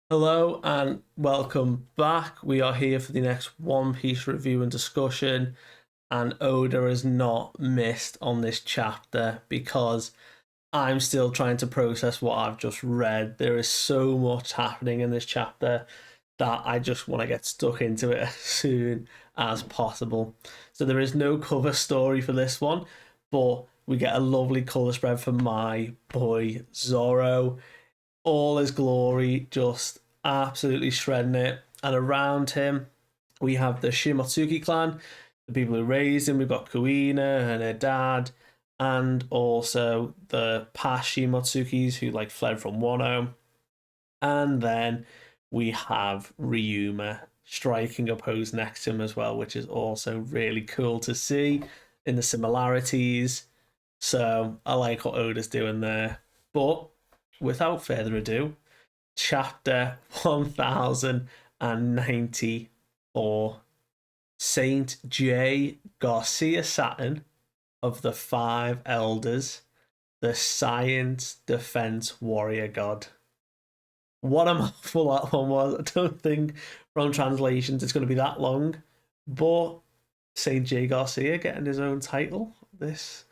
Hello and welcome back. We are here for the next One Piece review and discussion, and Oda is not missed on this chapter because I'm still trying to process what I've just read. There is so much happening in this chapter that I just want to get stuck into it as soon as possible. So there is no cover story for this one, but we get a lovely colour spread from my boy Zoro, all his glory, just absolutely shredding it. And around him, we have the Shimotsuki clan, the people who raised him. We've got Kuina and her dad, and also the past Shimotsukis who fled from Wano. And then we have Ryuma striking a pose next to him as well, which is also really cool to see in the similarities. So I like what Oda's doing there. But without further ado, chapter 1094, Saint J. Garcia Saturn of the Five Elders, the Science Defense Warrior God. What a mouthful that one was. I don't think from translations it's going to be that long, but Saint J. Garcia getting his own title. This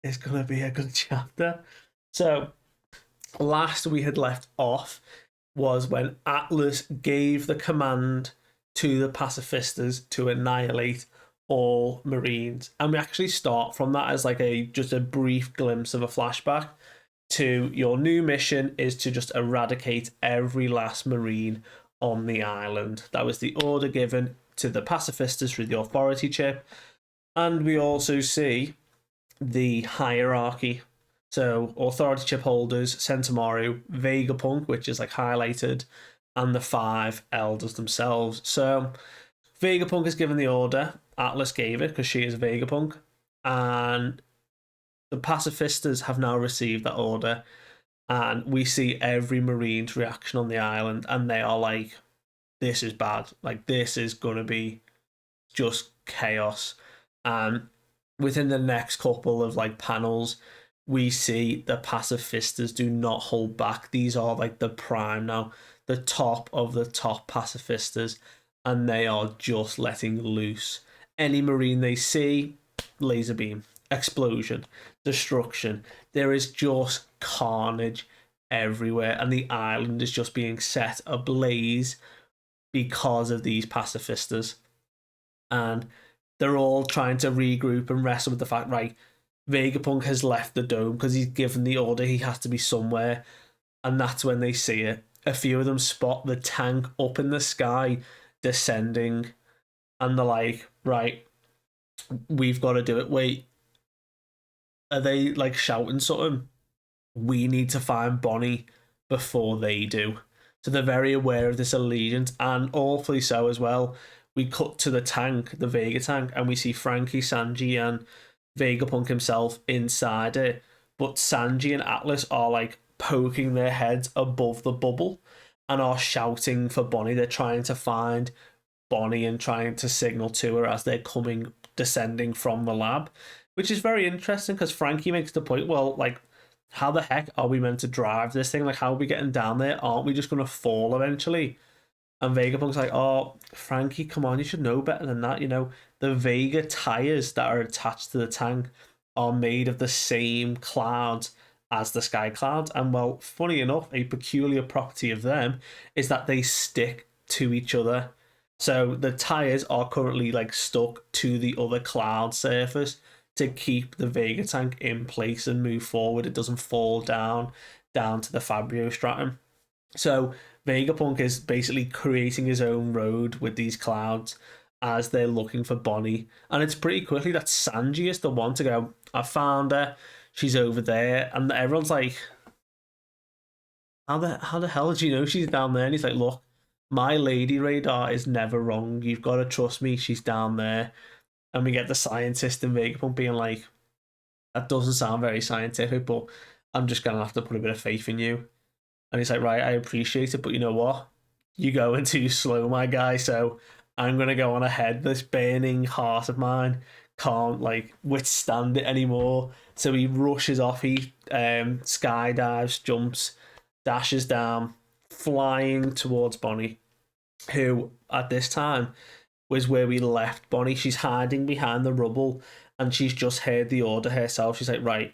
is going to be a good chapter. So, last we had left off was when Atlas gave the command to the pacifistas to annihilate all Marines, and we actually start from that as just a brief glimpse of a flashback to your new mission is to just eradicate every last Marine on the island. That was the order given to the pacifistas through the authority chip, and we also see the hierarchy. So authority chip holders, Sentomaru, Vegapunk, which is highlighted, and the five elders themselves. So Vegapunk is given the order. Atlas gave it because she is Vegapunk, and the pacifistas have now received that order. And we see every Marine's reaction on the island, and they are like, "This is bad. This is gonna be just chaos." And within the next couple of panels, we see the pacifistas do not hold back. These are the prime now, the top of the top pacifistas, and they are just letting loose. Any Marine they see, laser beam, explosion, destruction. There is just carnage everywhere, and the island is just being set ablaze because of these pacifistas. And they're all trying to regroup and wrestle with the fact, right, Vegapunk has left the dome because he's given the order he has to be somewhere, and that's when they see it. A few of them spot the tank up in the sky descending, and they're like, right, we've got to do it. Wait, are they shouting something? We need to find Bonney before they do. So they're very aware of this allegiance, and awfully so as well. We cut to the tank, the Vega tank, and we see Frankie, Sanji, and Vegapunk himself inside it, but Sanji and Atlas are poking their heads above the bubble and are shouting for Bonney. They're trying to find Bonney and trying to signal to her as they're descending from the lab, which is very interesting because Frankie makes the point, well, how the heck are we meant to drive this thing? How are we getting down there? Aren't we just going to fall eventually? And Vegapunk's like, oh, Frankie, come on, you should know better than that. The Vega tires that are attached to the tank are made of the same clouds as the sky clouds. And well, funny enough, a peculiar property of them is that they stick to each other. So the tires are currently stuck to the other cloud surface to keep the Vega tank in place and move forward. It doesn't fall down to the Fabio stratum. So Vegapunk is basically creating his own road with these clouds as they're looking for Bonney. And it's pretty quickly that Sanji is the one to go, I found her, she's over there. And everyone's like, how the hell did you know she's down there? And he's like, look, my lady radar is never wrong. You've got to trust me, she's down there. And we get the scientist in Vegapunk being like, that doesn't sound very scientific, but I'm just going to have to put a bit of faith in you. And he's like, right, I appreciate it, but you know what? You're going too slow, my guy, so I'm going to go on ahead. This burning heart of mine can't withstand it anymore. So he rushes off, he skydives, jumps, dashes down, flying towards Bonney, who at this time was where we left Bonney. She's hiding behind the rubble, and she's just heard the order herself. She's like, right,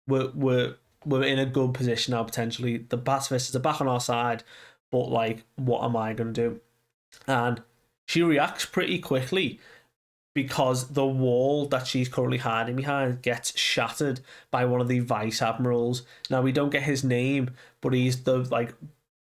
we're in a good position now, potentially. The pacifists are back on our side, but like, what am I going to do? And she reacts pretty quickly because the wall that she's currently hiding behind gets shattered by one of the vice admirals. Now, we don't get his name, but he's the like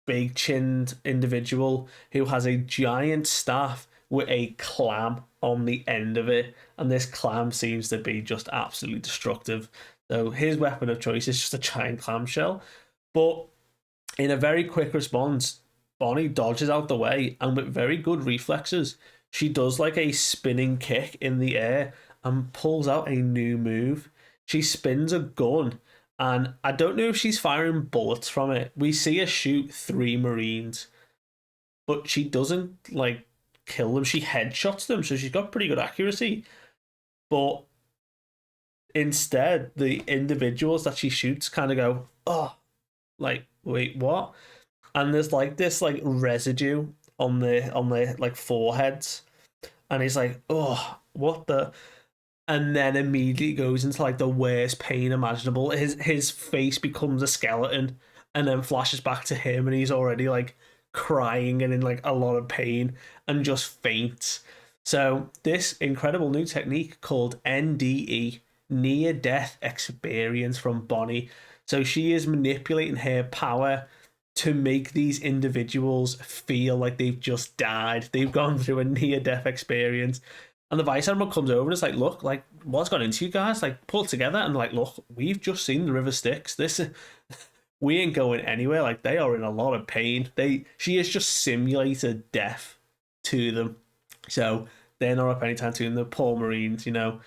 big chinned individual who has a giant staff with a clam on the end of it, and this clam seems to be just absolutely destructive. So his weapon of choice is just a giant clamshell. But in a very quick response, Bonney dodges out the way, and with very good reflexes, she does like a spinning kick in the air and pulls out a new move. She spins a gun, and I don't know if she's firing bullets from it. We see her shoot 3 Marines, but she doesn't like kill them. She headshots them, so she's got pretty good accuracy. But instead, the individuals that she shoots kind of go, oh, like, wait, what? And there's like this like residue on their like foreheads, and he's like, oh, what the? And then immediately goes into like the worst pain imaginable. His face becomes a skeleton, and then flashes back to him, and he's already like crying and in like a lot of pain, and just faints. So this incredible new technique called NDE, near death experience, from Bonney. So she is manipulating her power to make these individuals feel like they've just died. They've gone through a near death experience. And the vice admiral comes over and is like, look, like, what's gone into you guys? Like, pull it together and like, look, we've just seen the river Styx. This we ain't going anywhere. Like, they are in a lot of pain. She has just simulated death to them. So they're not up anytime soon. The poor Marines, not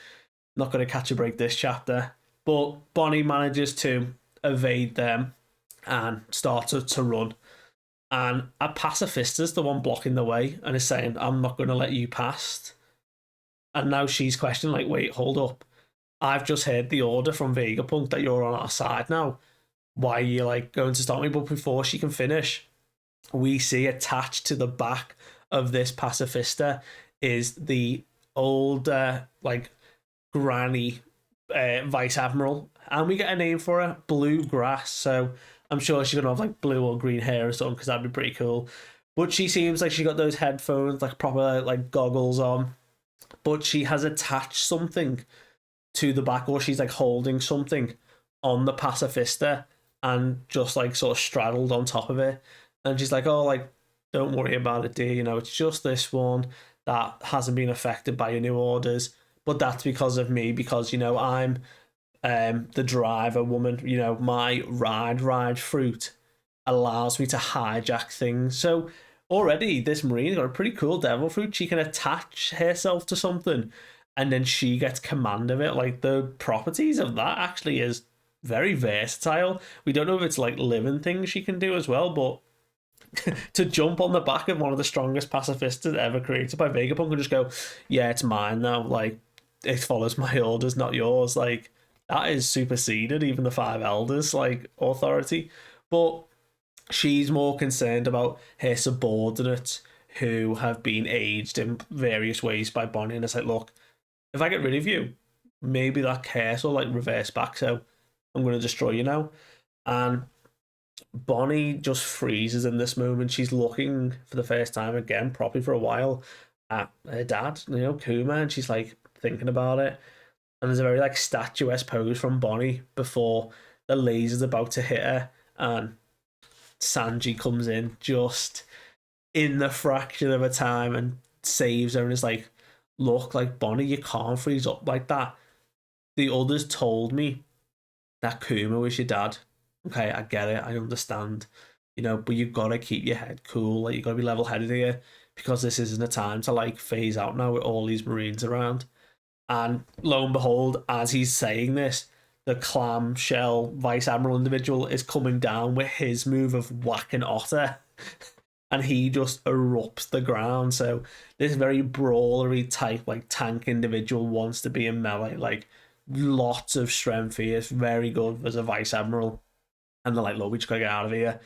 going to catch a break this chapter. But Bonney manages to evade them and start to run. And a pacifista's the one blocking the way and is saying, I'm not going to let you past. And now she's questioning, like, wait, hold up. I've just heard the order from Vegapunk that you're on our side now. Why are you, like, going to stop me? But before she can finish, we see attached to the back of this pacifista is the old, like, granny vice admiral. And we get a name for her, Bluegrass. So I'm sure she's going to have, like, blue or green hair or something, because that'd be pretty cool. But she seems like she got those headphones, like, proper, like, goggles on. But she has attached something to the back, or she's like holding something on the pacifista and just like sort of straddled on top of it. And she's like, oh, like, don't worry about it, dear. It's just this one that hasn't been affected by your new orders. But that's because of me, because, I'm the driver woman. My ride fruit allows me to hijack things. So already this Marine's got a pretty cool devil fruit. She can attach herself to something and then she gets command of it. Like, the properties of that actually is very versatile. We don't know if it's like living things she can do as well, but to jump on the back of one of the strongest pacifistas ever created by Vegapunk and just go, yeah, it's mine now. Like, it follows my orders, not yours. Like, that is superseded even the 5 elders, like, authority. But she's more concerned about her subordinates who have been aged in various ways by Bonney, and it's like, look, if I get rid of you, maybe that curse will like reverse back, so I'm going to destroy you now. And Bonney just freezes in this moment. She's looking for the first time again, probably for a while, at her dad, Kuma, and she's like thinking about it. And there's a very like statuesque pose from Bonney before the laser's about to hit her, and Sanji comes in just in the fraction of a time and saves her and is like, look, like, Bonney, you can't freeze up like that. The others told me that Kuma was your dad. Okay, I get it, I understand. But you've got to keep your head cool. Like, you've got to be level-headed here, because this isn't a time to like phase out now with all these Marines around. And lo and behold, as he's saying this, the clamshell vice admiral individual is coming down with his move of whacking Otter, and he just erupts the ground. So this very brawlery type, like, tank individual wants to be in melee, like, lots of strength here. It's very good as a vice admiral. And they're like, look, we just gotta get out of here.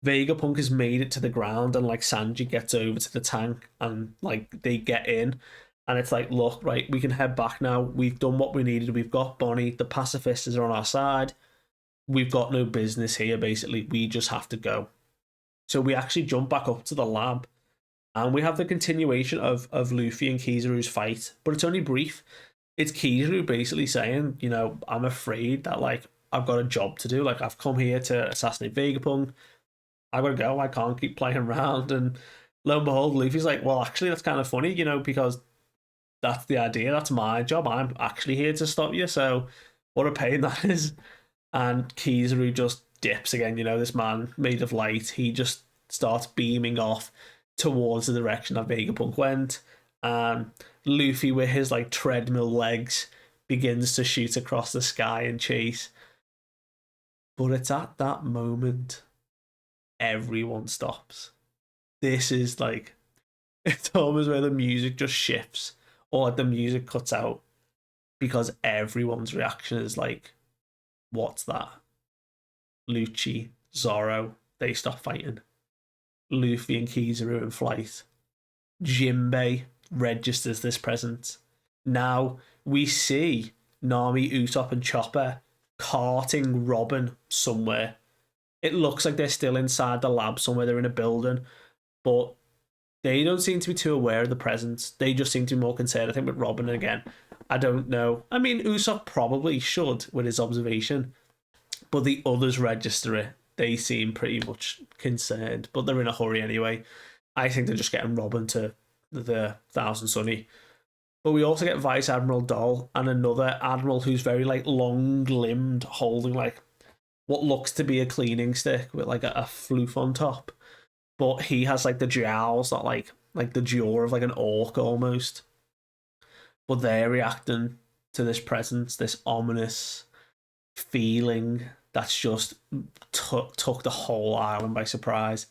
Vegapunk has made it to the ground, and like Sanji gets over to the tank, and like they get in, and it's like, look, right, we can head back now. We've done what we needed. We've got Bonney. The pacifists are on our side. We've got no business here. Basically, we just have to go. So we actually jump back up to the lab, and we have the continuation of Luffy and Kizaru's fight, but it's only brief. It's Kizaru basically saying, I'm afraid that like I've got a job to do. Like I've come here to assassinate Vegapunk. I gotta go. I can't keep playing around. And lo and behold, Luffy's like, well, actually, that's kind of funny, because that's the idea. That's my job. I'm actually here to stop you. So what a pain that is. And Kizaru just dips again. This man made of light. He just starts beaming off towards the direction that Vegapunk went. And Luffy, with his like treadmill legs, begins to shoot across the sky and chase. But it's at that moment everyone stops. This is like, it's almost where the music just shifts, or like the music cuts out, because everyone's reaction is like, what's that? Lucci, Zoro, they stop fighting. Luffy and Kizaru in flight. Jinbei registers this presence. Now we see Nami, Usopp, and Chopper carting Robin somewhere. It looks like they're still inside the lab somewhere. They're in a building, but they don't seem to be too aware of the presence. They just seem to be more concerned, I think, with Robin again. I don't know. I mean, Usopp probably should with his observation, but the others register it. They seem pretty much concerned, but they're in a hurry anyway. I think they're just getting Robin to the Thousand Sunny. But we also get Vice Admiral Doll and another admiral who's very like long-limbed, holding like what looks to be a cleaning stick with like a floof on top. But he has like the jowls that like the jaw of like an orc almost. But they're reacting to this presence, this ominous feeling that's just took the whole island by surprise.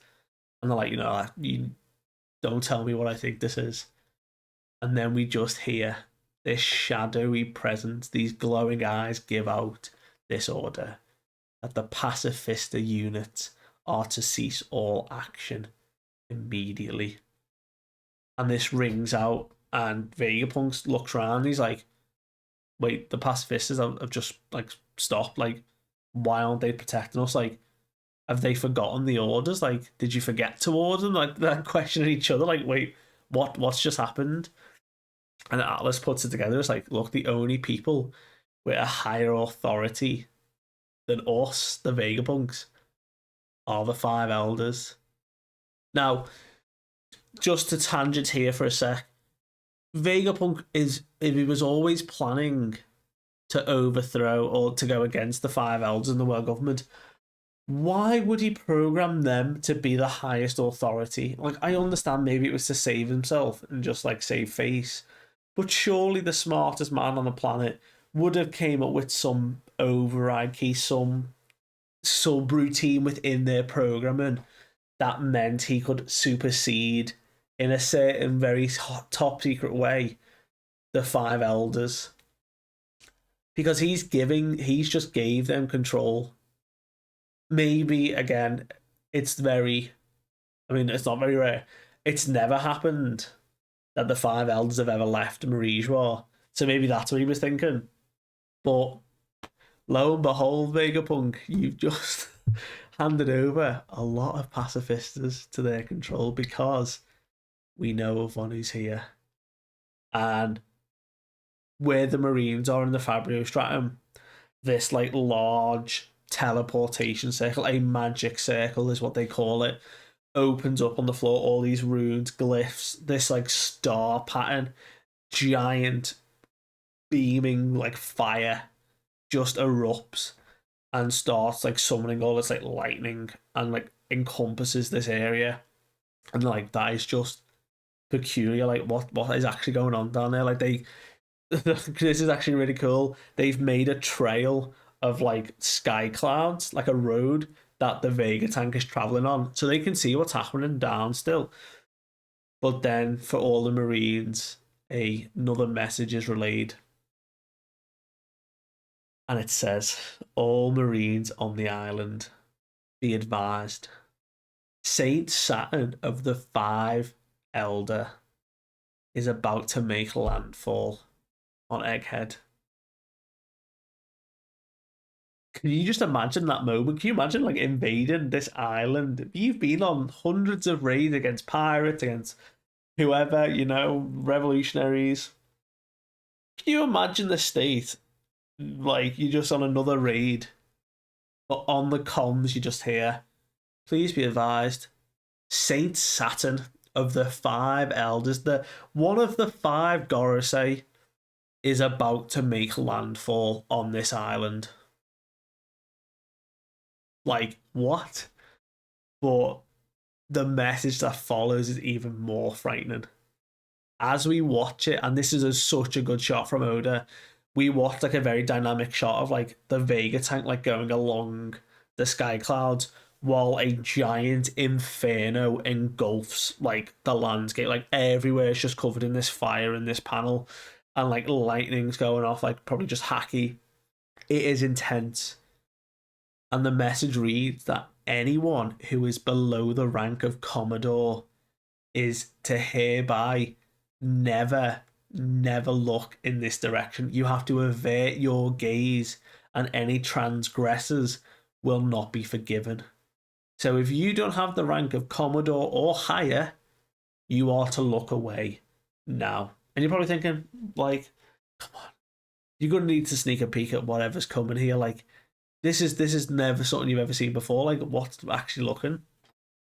And they're like, you don't tell me what I think this is. And then we just hear this shadowy presence, these glowing eyes give out this order that the pacifista units are to cease all action immediately. And this rings out, and Vegapunk looks around. He's like, wait, the pacifistas have just like stopped. Like, why aren't they protecting us? Like, have they forgotten the orders? Like, did you forget to order them? Like, they're questioning each other. Like, wait, what's just happened? And Atlas puts it together. It's like, look, the only people with a higher authority than us, the Vegapunks, are the five elders. Now, just to tangent here for a sec, Vegapunk is, if he was always planning to overthrow or to go against the five elders in the world government, why would he program them to be the highest authority? Like, I understand maybe it was to save himself and just like save face, but surely the smartest man on the planet would have came up with some override key, some subroutine within their programming that meant he could supersede in a certain very top secret way the five elders, because he's just gave them control. Maybe again, it's not very rare. It's never happened that the five elders have ever left Marijois, so maybe that's what he was thinking. But lo and behold, Vegapunk, you've just handed over a lot of pacifistas to their control, because we know Von who's here. And where the Marines are in the Fabio Stratum, this like large teleportation circle, a magic circle is what they call it, opens up on the floor. All these runes, glyphs, this like star pattern, giant beaming like fire just erupts and starts like summoning all this like lightning and like encompasses this area. And like that is just peculiar. Like what is actually going on down there? Like this is actually really cool. They've made a trail of like sky clouds, like a road that the Vega tank is traveling on, so they can see what's happening down still. But then for all the Marines, another message is relayed, and it says, all Marines on the island, be advised, Saint Saturn of the Five Elder is about to make landfall on Egghead. Can you just imagine that moment? Can you imagine like invading this island? You've been on hundreds of raids against pirates, against whoever, revolutionaries. Can you imagine the state? Like you're just on another raid, but on the comms you just hear, please be advised, Saint Saturn of the Five Elders, the one of the five Gorosei, is about to make landfall on this island. Like, what? But the message that follows is even more frightening. As we watch it, and this is such a good shot from Oda, we watch like a very dynamic shot of like the Vega tank like going along the sky clouds while a giant inferno engulfs like the landscape. Like everywhere is just covered in this fire in this panel, and like lightning's going off, like probably just hacky. It is intense. And the message reads that anyone who is below the rank of Commodore is to hereby never, never look in this direction. You have to avert your gaze, and any transgressors will not be forgiven. So if you don't have the rank of Commodore or higher, you are to look away now. And you're probably thinking, like, come on, you're going to need to sneak a peek at whatever's coming here. Like, this is never something you've ever seen before. Like, what's actually looking?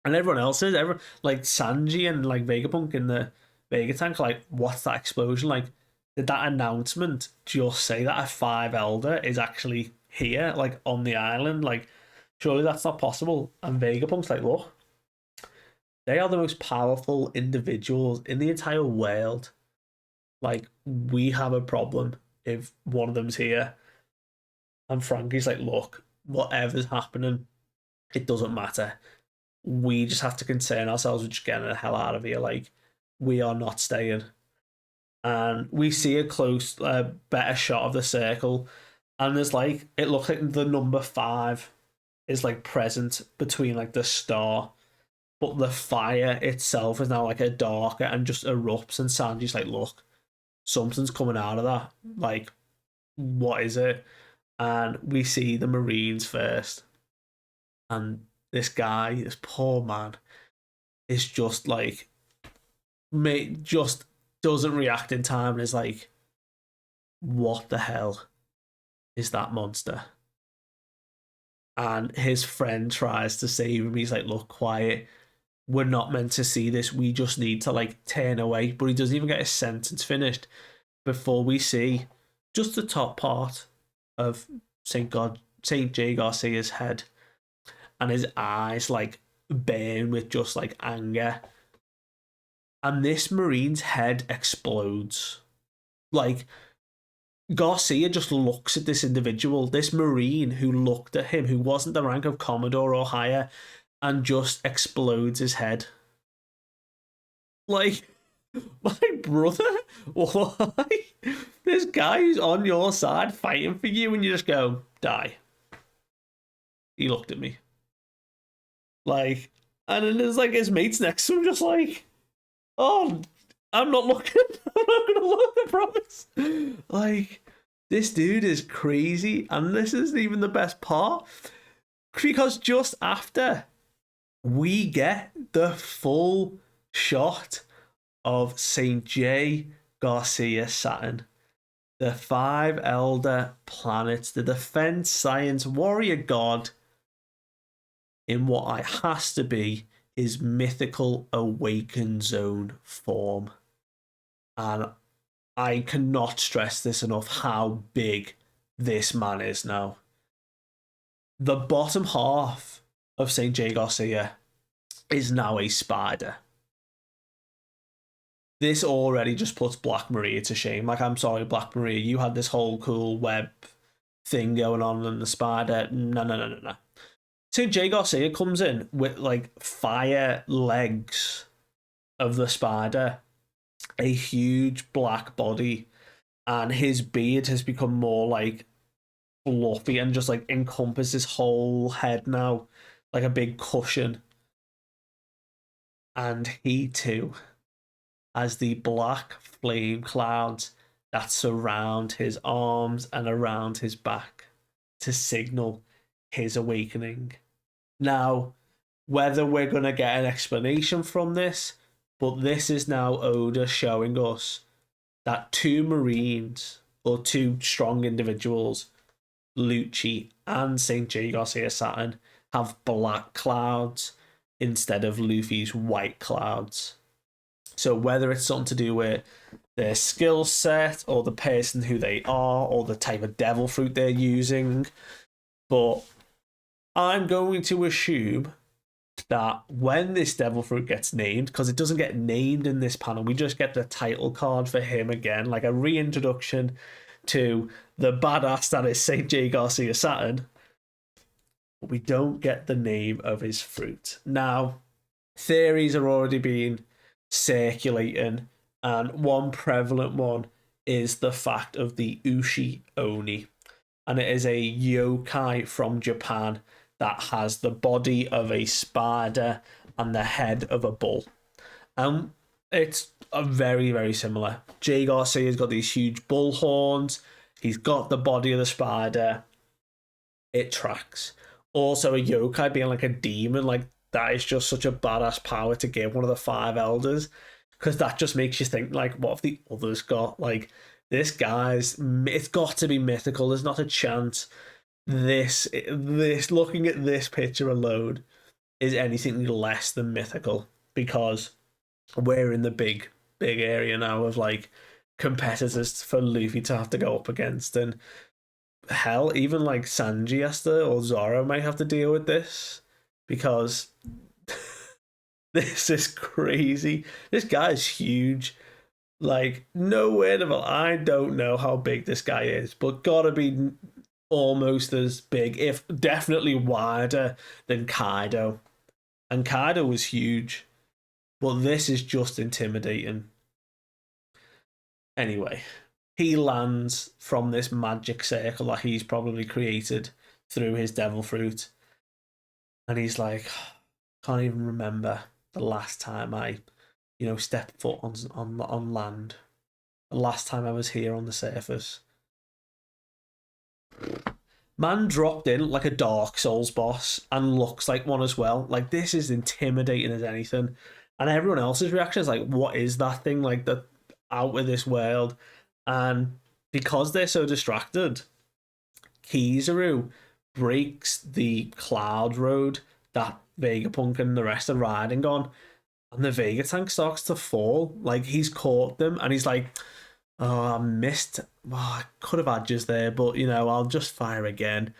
And everyone else is, like Sanji and like Vegapunk in the Vega tank, like, what's that explosion? Like, did that announcement just say that a Five Elder is actually here, like on the island? Like, surely that's not possible. And Vegapunk's like, look, they are the most powerful individuals in the entire world. Like, we have a problem if one of them's here. And Frankie's like, look, whatever's happening, it doesn't matter. We just have to concern ourselves with just getting the hell out of here. Like, we are not staying. And we see a close, better shot of the circle. And there's like, it looks like the number 5 is like present between like the star. But the fire itself is now like a darker and just erupts. And Sanji's like, look, something's coming out of that. Like, what is it? And we see the Marines first. And this guy, this poor man, is just like, just doesn't react in time and is like, what the hell is that monster? And his friend tries to save him. He's like, look, quiet. We're not meant to see this. We just need to like turn away. But he doesn't even get his sentence finished before we see just the top part of Saint J. Garcia's head, and his eyes like burn with just like anger. And this Marine's head explodes. Like, Garcia just looks at this individual, this Marine who looked at him, who wasn't the rank of Commodore or higher, and just explodes his head. Like, my brother? Why? This guy who's on your side fighting for you, and you just go, die. He looked at me. Like, and then there's like his mates next to him, just like, oh, I'm not looking. I'm not gonna look, I promise. Like, this dude is crazy, and this isn't even the best part. Because just after, we get the full shot of St. J. Garcia Saturn, the 5 Elder planets, the defense science warrior god, in what it has to be his mythical awakened zone form. And I cannot stress this enough how big this man is now. The bottom half of St. J. Garcia is now a spider. This already just puts Black Maria to shame. Like, I'm sorry, Black Maria, you had this whole cool web thing going on in the spider. No. St. J. Garcia comes in with like fire legs of the spider, a huge black body, and his beard has become more like fluffy and just like encompasses his whole head now, like a big cushion. and he too has the black flame clouds that surround his arms and around his back to signal his awakening. Now, whether we're going to get an explanation from this, but this is now Oda showing us that two Marines, or two strong individuals, Lucci and St. J. Garcia Saturn, have black clouds instead of Luffy's white clouds. So whether it's something to do with their skill set or the person who they are or the type of devil fruit they're using, but I'm going to assume that when this devil fruit gets named, because it doesn't get named in this panel, we just get the title card for him again, like a reintroduction to the badass that is St. J. Garcia Saturn. But we don't get the name of his fruit. Now, theories are already being circulating, and one prevalent one is the fact of the Ushi Oni, and it is a yokai from Japan that has the body of a spider and the head of a bull. It's a very, very similar. Jay Garcia's got these huge bull horns. He's got the body of the spider. It tracks. Also, a yokai being like a demon, like that is just such a badass power to give one of the five elders, because that just makes you think, like, what have the others got? Like, this guy's, it's got to be mythical. There's not a chance this looking at this picture alone is anything less than mythical, because we're in the big area now of like competitors for Luffy to have to go up against, and hell, even like Sanji has to, or Zoro might have to deal with this, because this is crazy. This guy is huge. Like, nowhere to, I don't know how big this guy is, but gotta be almost as big, if definitely wider than Kaido. And Kaido was huge, but this is just intimidating. Anyway, he lands from this magic circle that he's probably created through his devil fruit, and he's like, can't even remember the last time I, stepped foot on land. The last time I was here on the surface. Man dropped in like a Dark Souls boss and looks like one as well. Like, this is intimidating as anything. And everyone else's reaction is like, what is that thing? Like, the out of this world. And because they're so distracted, Kizaru breaks the cloud road that Vegapunk and the rest are riding on. And the Vega tank starts to fall. Like, he's caught them and he's like, oh, I missed. Oh, I could have had just there, but I'll just fire again.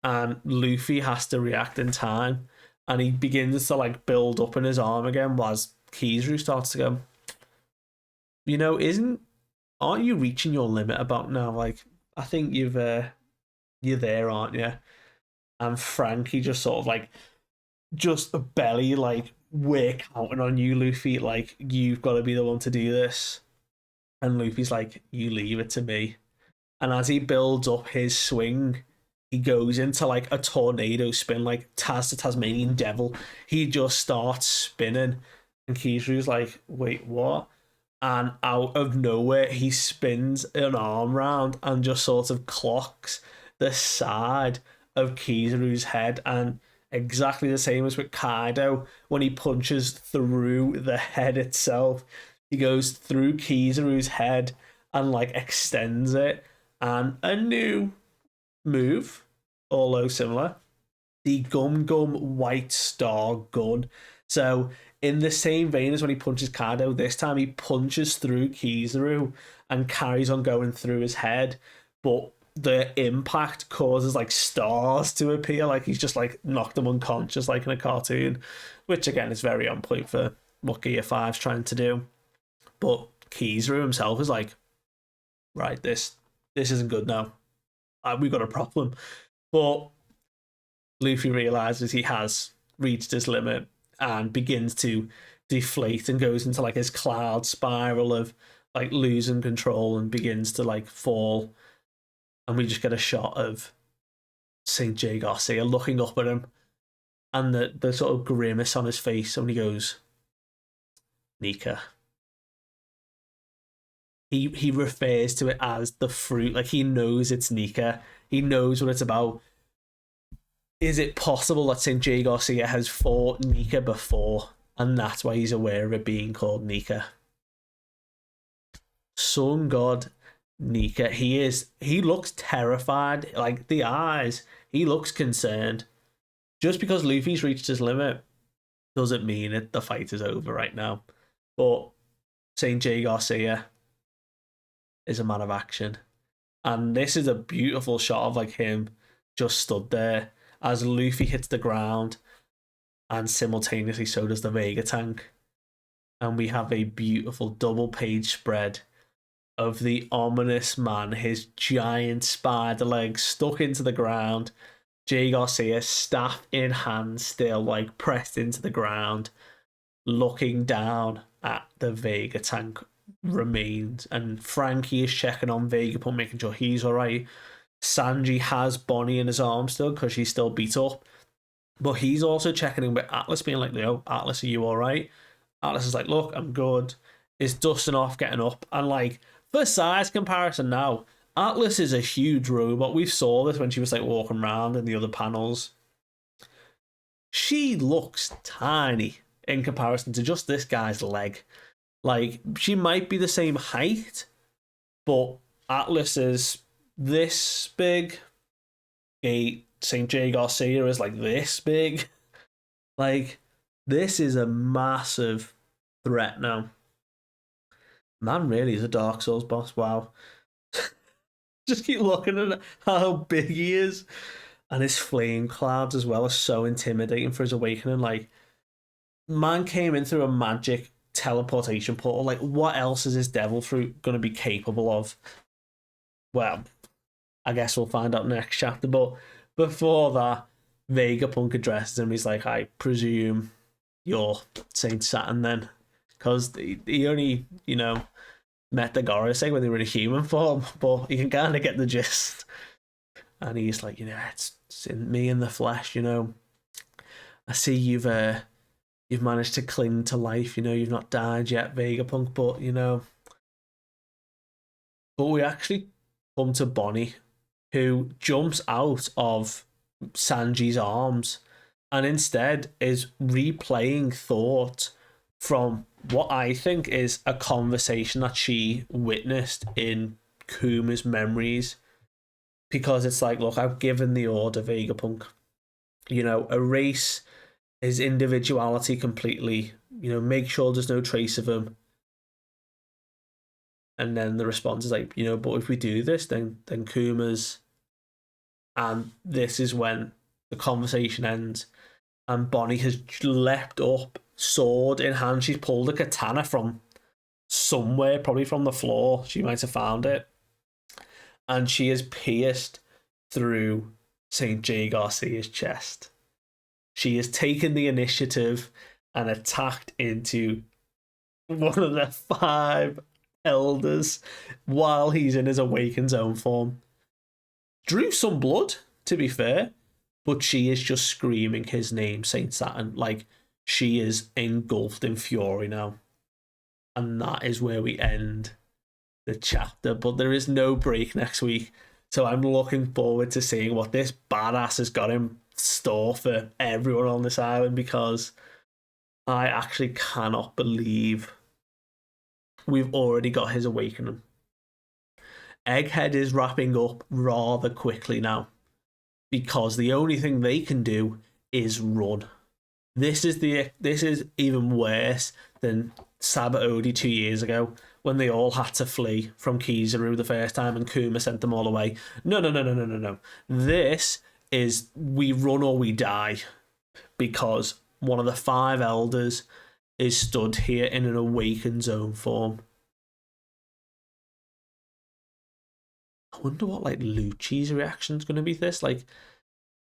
And Luffy has to react in time, and he begins to like build up in his arm again. Whilst Kizaru starts to go, aren't you reaching your limit about now? Like, I think you're there, aren't you? And Frankie just sort of like, just a belly like, we're counting on you, Luffy. Like, you've got to be the one to do this. And Luffy's like, you leave it to me. And as he builds up his swing, he goes into like a tornado spin, like Taz the Tasmanian Devil. He just starts spinning. And Kizaru's like, wait, what? And out of nowhere, he spins an arm round and just sort of clocks the side of Kizaru's head. And exactly the same as with Kaido, when he punches through the head itself, he goes through Kizaru's head and like extends it. And a new move, although similar, the Gum Gum White Star Gun. So in the same vein as when he punches Kaido, this time he punches through Kizaru and carries on going through his head, but the impact causes like stars to appear, like he's just like knocked him unconscious like in a cartoon, which again is very on point for what Gear 5's trying to do. But Kizaru himself is like, right, this isn't good now. We've got a problem. But Luffy realizes he has reached his limit and begins to deflate and goes into like his cloud spiral of like losing control and begins to like fall. And we just get a shot of St. J. Garcia looking up at him, and the sort of grimace on his face when he goes, Nika. He refers to it as the fruit. Like, he knows it's Nika. He knows what it's about. Is it possible that St. J. Garcia has fought Nika before, and that's why he's aware of it being called Nika? Sun God Nika. He looks terrified. Like, the eyes, he looks concerned. Just because Luffy's reached his limit doesn't mean it. The fight is over right now. But St. J. Garcia is a man of action. And this is a beautiful shot of like him just stood there as Luffy hits the ground, and simultaneously so does the Vega tank. And we have a beautiful double page spread of the ominous man, his giant spider legs stuck into the ground, Jay Garcia, staff in hand, still like pressed into the ground, looking down at the Vega tank remains. And Frankie is checking on Vegapunk, making sure he's alright. Sanji has Bonney in his arms still because she's still beat up, but he's also checking in with Atlas, being like, "Yo, Atlas, are you alright?" Atlas is like, "Look, I'm good." Is dusting off, getting up, and like, for size comparison now, Atlas is a huge robot. We saw this when she was like walking around in the other panels. She looks tiny in comparison to just this guy's leg. Like, she might be the same height, but Atlas is this big. St. J. Garcia is like this big. Like, this is a massive threat now. Man really is a Dark Souls boss. Wow. Just keep looking at how big he is. And his flame clouds as well are so intimidating for his awakening. Like, man came in through a magic teleportation portal. Like, what else is his devil fruit going to be capable of? Well, I guess we'll find out next chapter. But before that, Vegapunk addresses him. He's like, "I presume you're Saint Saturn then?" Because he only, met the Garcia when they were in human form, but you can kind of get the gist. And he's like, it's in me in the flesh, I see you've managed to cling to life, you've not died yet, Vegapunk, but we actually come to Bonney, who jumps out of Sanji's arms and instead is replaying thought from what I think is a conversation that she witnessed in Kuma's memories. Because it's like, look, I've given the order, Vegapunk. Erase his individuality completely. Make sure there's no trace of him. And then the response is like, but if we do this, then Kuma's. And this is when the conversation ends. And Bonney has leapt up, sword in hand. She's pulled a katana from somewhere, probably from the floor. She might have found it. And she has pierced through St. J. Garcia's chest. She has taken the initiative and attacked into one of the 5 elders while he's in his awakened zone form. Drew some blood, to be fair, but she is just screaming his name, Saint Saturn. Like, she is engulfed in fury now. And that is where we end the chapter. But there is no break next week, so I'm looking forward to seeing what this badass has got in store for everyone on this island, because I actually cannot believe we've already got his awakening. Egghead is wrapping up rather quickly now, because the only thing they can do is run. This is even worse than Sabaody 2 years ago, when they all had to flee from Kizaru the first time and Kuma sent them all away. No. This is we run or we die, because one of the 5 elders is stood here in an awakened zone form. I wonder what Lucci's reaction is going to be to this. Like,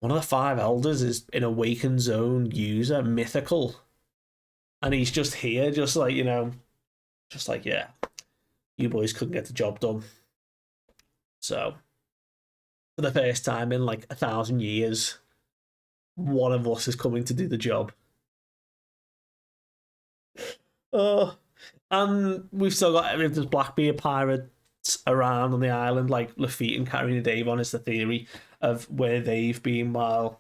one of the 5 elders is an awakened zone user, mythical, and he's just here, just like, yeah, you boys couldn't get the job done. So, for the first time in 1,000 years, one of us is coming to do the job. Oh, And we've still got if there's Blackbeard pirates around on the island, like Luffy and Carrying Davon is the theory of where they've been while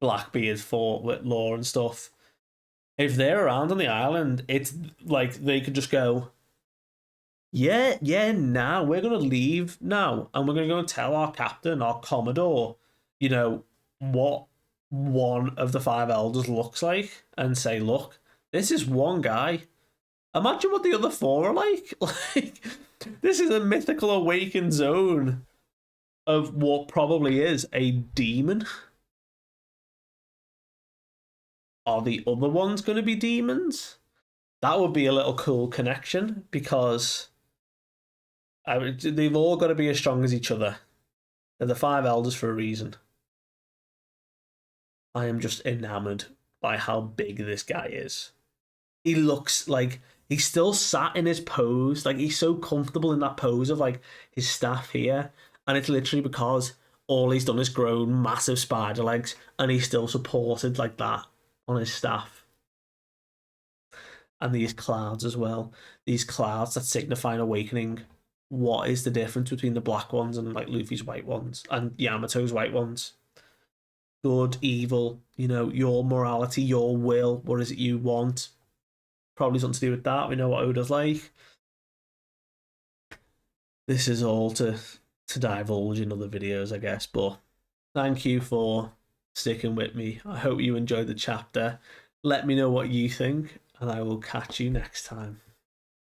Blackbeard fought with Law and stuff. If they're around on the island, it's like they could just go, yeah, yeah, now we're gonna leave now, and we're gonna go and tell our captain, our commodore, you know, what one of the five elders looks like, and say, look, this is one guy. Imagine what the other four are like. Like, this is a mythical awakened zone of what probably is a demon. Are the other ones going to be demons? That would be a little cool connection because they've all got to be as strong as each other. They're the five elders for a reason. I am just enamored by how big this guy is. He looks like he's still sat in his pose. Like he's so comfortable in that pose of like his staff here. And it's literally because all he's done is grown massive spider legs and he's still supported like that on his staff. And these clouds as well. These clouds that signify an awakening. What is the difference between the black ones and like Luffy's white ones and Yamato's white ones? Good, evil, your morality, your will, what is it you want? Probably something to do with that. We know what Oda's like. This is all to divulge in other videos, I guess, but thank you for sticking with me. I hope you enjoyed the chapter. Let me know what you think, and I will catch you next time.